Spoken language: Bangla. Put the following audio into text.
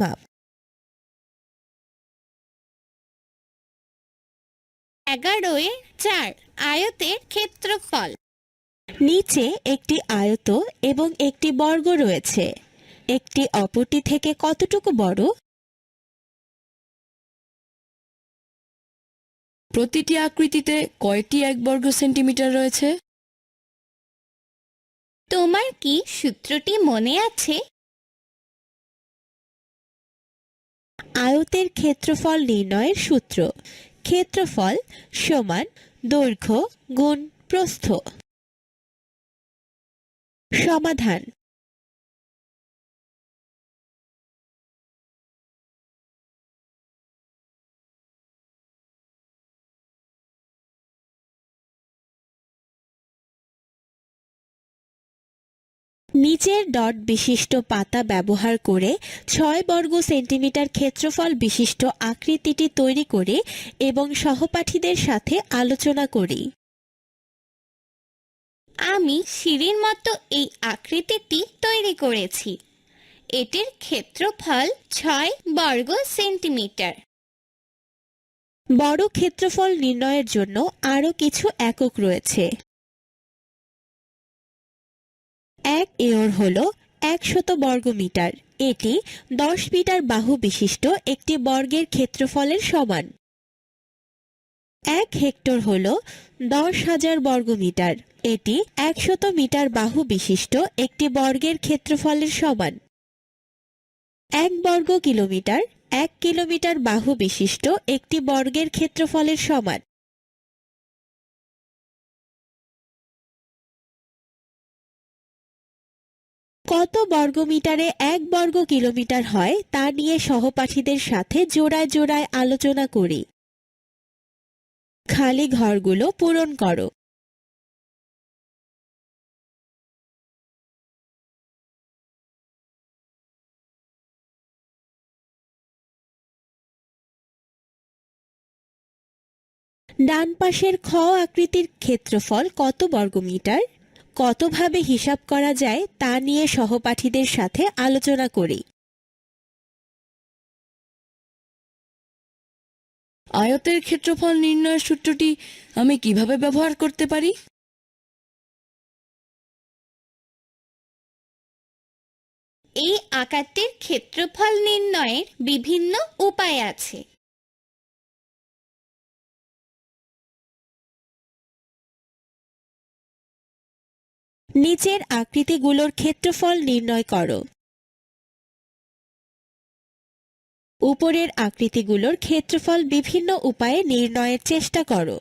পরিমাপ। 11/4 আয়তের ক্ষেত্রফল। নিচে একটি আয়ত এবং একটি বর্গ রয়েছে, একটি অপরটি থেকে কতটুকু বড়? প্রতিটি আকৃতিতে কয়টি 1 বর্গ সেন্টিমিটার রয়েছে? তোমার কি সূত্রটি মনে আছে? আয়তের ক্ষেত্রফল নির্ণয়ের সূত্র: ক্ষেত্রফল সমান দৈর্ঘ্য গুণ প্রস্থ। সমাধান: নিচের ডট বিশিষ্ট পাতা ব্যবহার করে 6 বর্গ সেন্টিমিটার ক্ষেত্রফল বিশিষ্ট আকৃতিটি তৈরি করি এবং সহপাঠীদের সাথে আলোচনা করি। আমি সিঁড়ির মতো এই আকৃতিটি তৈরি করেছি। এটির ক্ষেত্রফল 6 বর্গ সেন্টিমিটার। বড় ক্ষেত্রফল নির্ণয়ের জন্য আরও কিছু একক রয়েছে। 1 এওর হল 100 বর্গমিটার। এটি 10 মিটার বাহু বিশিষ্ট একটি বর্গের ক্ষেত্রফলের সমান। 1 হেক্টর হল 10,000 বর্গমিটার। এটি 100 মিটার বাহু বিশিষ্ট একটি বর্গের ক্ষেত্রফলের সমান। 1 বর্গ কিলোমিটার 1 কিলোমিটার বাহু বিশিষ্ট একটি বর্গের ক্ষেত্রফলের সমান। কত বর্গমিটারে 1 বর্গ কিলোমিটার হয় তা নিয়ে সহপাঠীদের সাথে জোড়ায় জোড়ায় আলোচনা করি। খালি ঘরগুলো পূরণ করো। ডান পাশের খ আকৃতির ক্ষেত্রফল কত বর্গমিটার? কতভাবে হিসাব করা যায় তা নিয়ে সহপাঠীদের সাথে আলোচনা করি। আয়তের ক্ষেত্রফল নির্ণয়ের সূত্রটি আমি কিভাবে ব্যবহার করতে পারি? এই আকারটির ক্ষেত্রফল নির্ণয়ের বিভিন্ন উপায় আছে। নিচের আকৃতিগুলোর ক্ষেত্রফল নির্ণয় করো। উপরের আকৃতিগুলোর ক্ষেত্রফল বিভিন্ন উপায়ে নির্ণয়ের চেষ্টা করো।